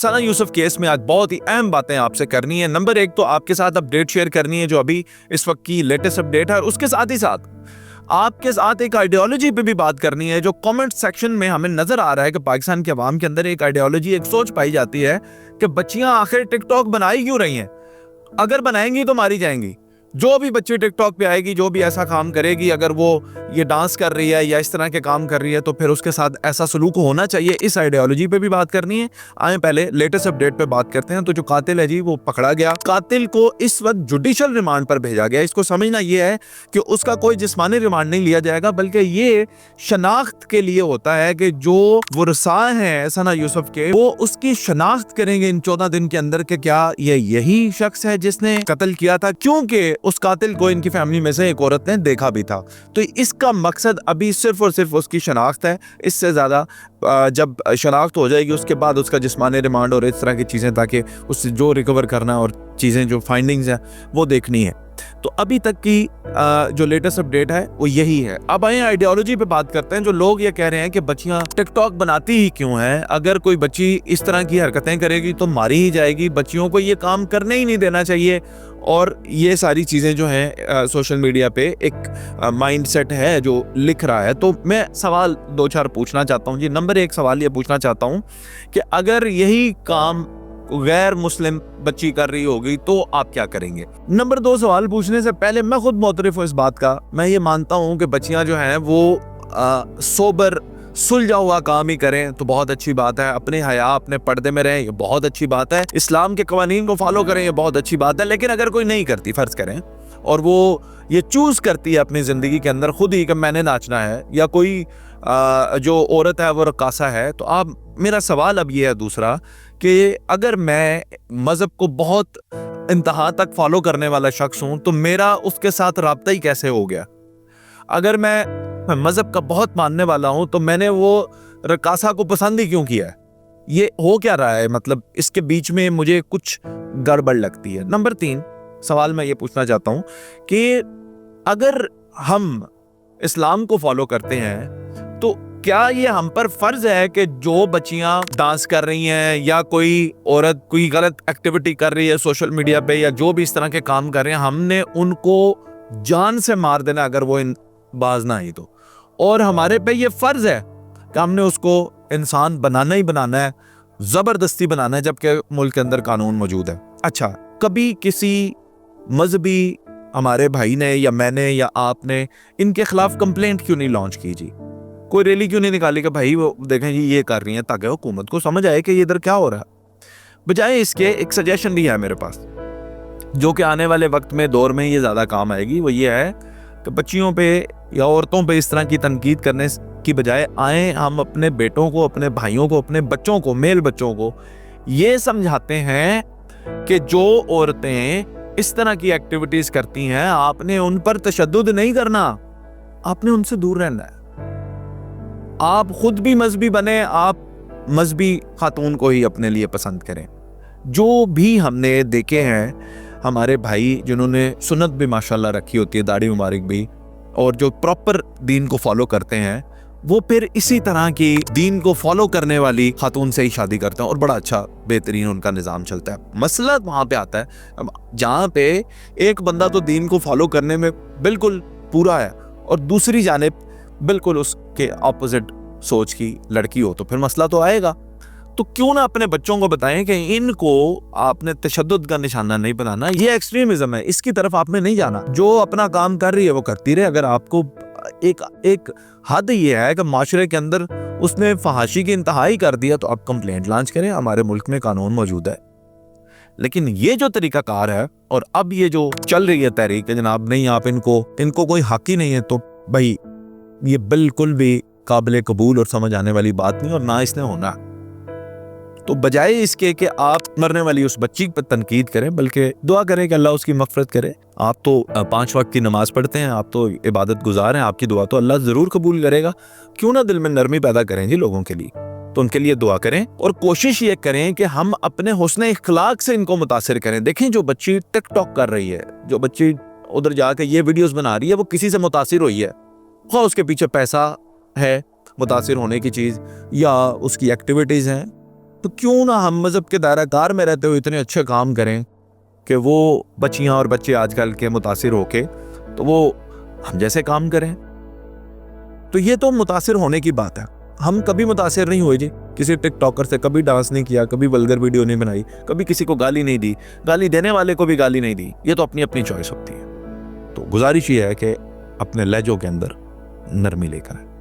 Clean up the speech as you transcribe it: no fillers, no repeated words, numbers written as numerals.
सना Yusuf case में आज बहुत ही अहम बातें आपसे करनी है। नंबर 1 तो आपके साथ अपडेट शेयर करनी है जो अभी इस वक्त की लेटेस्ट अपडेट है, और उसके साथ ही साथ आपके साथ एक आइडियोलॉजी पे भी बात करनी है जो कमेंट सेक्शन में हमें नजर आ रहा है कि पाकिस्तान के अवाम के अंदर एक आइडियोलॉजी, एक सोच पाई जाती है कि बच्चियां आखिर टिकटॉक बनाई क्यों रही हैं, अगर बनाएंगी तो मारी जाएंगी। जो भी बच्ची टिकटॉक पे आएगी, जो भी ऐसा काम करेगी, अगर वो ये डांस कर रही है या इस तरह के काम कर रही है तो फिर उसके साथ ऐसा सलूक होना चाहिए। इस आइडियोलॉजी पे भी बात करनी है। आए पहले लेटेस्ट अपडेट पे बात करते हैं। तो जो कातिल है जी वो पकड़ा गया। कातिल को इस वक्त जुडिशियल रिमांड पर भेजा गया। इसको समझना ये है कि उसका कोई जिस्मानी रिमांड नहीं लिया जाएगा, बल्कि ये शनाख्त के लिए होता है कि जो वरसा हैं सना यूसुफ के, वो उसकी शनाख्त करेंगे इन 14 दिन के अंदर कि क्या ये यही शख्स है जिसने कत्ल किया था, क्योंकि उस कातिल को इनकी फैमिली में से एक औरत ने देखा भी था। तो इसका मकसद अभी सिर्फ और सिर्फ उसकी शनाख्त है। इससे ज्यादा जब शनाख्त हो जाएगी उसके बाद उसका जिस्मानी रिमांड और इस तरह की चीजें, ताकि उससे जो रिकवर करना और चीजें जो फाइंडिंग्स हैं वो देखनी है। तो अभी तक की जो लेटेस्ट अपडेट है वो यही है। अब आए आइडियोलॉजी पे बात करते हैं। जो लोग ये कह रहे हैं कि बच्चियां टिकटॉक बनाती ही क्यों हैं, अगर कोई बच्ची इस तरह की हरकतें करेगी तो मारी ही जाएगी, बच्चियों को ये काम करने ही नहीं देना चाहिए, और ये सारी चीजें जो हैं सोशल मीडिया पे एक माइंडसेट है जो लिख रहा है। तो मैं सवाल 2-4 पूछना चाहता हूँ जी। नंबर 1 सवाल ये पूछना चाहता हूँ कि अगर यही काम गैर मुस्लिम बच्ची कर रही होगी तो आप क्या करेंगे? नंबर 2 सवाल पूछने से पहले मैं खुद मोतरफ हूँ इस बात का। मैं ये मानता हूँ कि बच्चियां जो हैं वो सोबर सुलझा हुआ काम ही करें तो बहुत अच्छी बात है। अपने हया, अपने पर्दे में रहें, ये बहुत अच्छी बात है। इस्लाम के कवानीन को फॉलो करें, ये बहुत अच्छी बात है। लेकिन अगर कोई नहीं करती, फर्ज करें, और वो ये चूज करती है अपनी जिंदगी के अंदर खुद ही कि मैंने नाचना है, या कोई जो औरत है वो रकासा है, तो आप, मेरा सवाल अब ये है दूसरा कि अगर मैं मजहब को बहुत इंतहा तक फॉलो करने वाला शख्स हूं तो मेरा उसके साथ राब्ता ही कैसे हो गया? अगर मैं मजहब का बहुत मानने वाला हूं तो मैंने वो रकासा को पसंद ही क्यों किया है? ये हो क्या रहा है? मतलब इसके बीच में मुझे कुछ गड़बड़ लगती है। नंबर 3 सवाल मैं ये पूछना चाहता हूं कि अगर हम इस्लाम को फॉलो करते हैं तो क्या ये हम पर फर्ज है कि जो बच्चियां डांस कर रही हैं या कोई औरत कोई गलत एक्टिविटी कर रही है सोशल मीडिया पे, या जो भी इस तरह के काम कर रहे हैं, हमने उनको जान से मार देना अगर वो बाज ना आई तो? और हमारे पे ये फर्ज है कि हमने उसको इंसान बनाना ही बनाना है, जबरदस्ती बनाना है, जबकि मुल्क के अंदर कानून मौजूद है। अच्छा, कभी किसी मजहबी हमारे भाई ने या मैंने या आपने इनके खिलाफ कंप्लेंट क्यों नहीं लॉन्च की जी? कोई रैली क्यों नहीं निकाली कि भाई वो देखें जी ये कर रही हैं, ताकि हुकूमत को समझ आए कि ये इधर क्या हो रहा है? बजाय इसके एक सजेशन भी है मेरे पास जो कि आने वाले वक्त में दौर में ये ज़्यादा काम आएगी। वो ये है कि बच्चियों पे या औरतों पे इस तरह की तनकीद करने की बजाय आए हम अपने बेटों को, अपने भाइयों को, अपने बच्चों को, मेल बच्चों को ये समझाते हैं कि जो औरतें इस तरह की एक्टिविटीज करती हैं आपने उन पर तशद्दुद नहीं करना, आपने उनसे दूर रहना है। आप खुद भी मजहबी बने, आप मजहबी खातून को ही अपने लिए पसंद करें। जो भी हमने देखे हैं हमारे भाई जिन्होंने सुन्नत भी माशाल्लाह रखी होती है, दाढ़ी मुबारक भी, और जो प्रॉपर दीन को फॉलो करते हैं, वो फिर इसी तरह की दीन को फॉलो करने वाली खातून से ही शादी करते हैं और बड़ा अच्छा बेहतरीन उनका निज़ाम चलता है। मसला वहाँ पे आता है जहाँ पे एक बंदा तो दीन को फॉलो करने में बिल्कुल पूरा है और दूसरी जानिब बिल्कुल उसके ऑपोजिट सोच की लड़की हो, तो फिर मसला तो आएगा। तो क्यों ना अपने बच्चों को बताएं कि इनको आपने तशद्दुद का निशाना नहीं बनाना, ये एक्सट्रीमिज्म है, इसकी तरफ आपने नहीं जाना। जो अपना काम कर रही है वो करती रहे। अगर आपको एक हद ये है कि माशरे के अंदर उसने फहाशी की इंतहा ही कर दिया तो आप कंप्लेंट लॉन्च करें, हमारे मुल्क में कानून मौजूद है। लेकिन ये जो तरीकाकार है और अब ये जो चल रही है तहरीक है जनाब, नहीं आप इनको कोई हक ही नहीं है, तो भाई ये बिल्कुल भी काबिल कबूल और समझ आने वाली बात नहीं और ना इसने होना। तो बजाय इसके कि आप मरने वाली उस बच्ची पर तनकीद करें, बल्कि दुआ करें कि अल्लाह उसकी मगफरत करे। आप तो 5 वक्त की नमाज पढ़ते हैं, आप तो इबादत गुजार हैं, आपकी दुआ तो अल्लाह ज़रूर कबूल करेगा। क्यों ना दिल में नरमी पैदा करें जी लोगों के लिए, तो उनके लिए दुआ करें और कोशिश ये करें कि हम अपने हुस्न इख्लाक से इनको मुतासिर करें। देखें जो बच्ची टिकटॉक कर रही है, जो बच्ची उधर जाके ये वीडियोस बना रही है, वो किसी से मुतासिर हुई है, ख़ास उसके पीछे पैसा है मुतासिर होने की चीज़ या उसकी एक्टिविटीज़ हैं, تو کیوں نہ ہم مذہب کے دائرہ کار میں رہتے ہوئے اتنے اچھے کام کریں کہ وہ بچیاں اور بچے آج کل کے متاثر ہو کے تو وہ ہم جیسے کام کریں. تو یہ تو متاثر ہونے کی بات ہے. ہم کبھی متاثر نہیں ہوئے جی کسی ٹک ٹاکر سے, کبھی ڈانس نہیں کیا, کبھی ولگر ویڈیو نہیں بنائی, کبھی کسی کو گالی نہیں دی, گالی دینے والے کو بھی گالی نہیں دی. یہ تو اپنی اپنی چوائس ہوتی ہے. تو گزارش یہ ہے کہ اپنے لہجوں کے اندر نرمی لے کر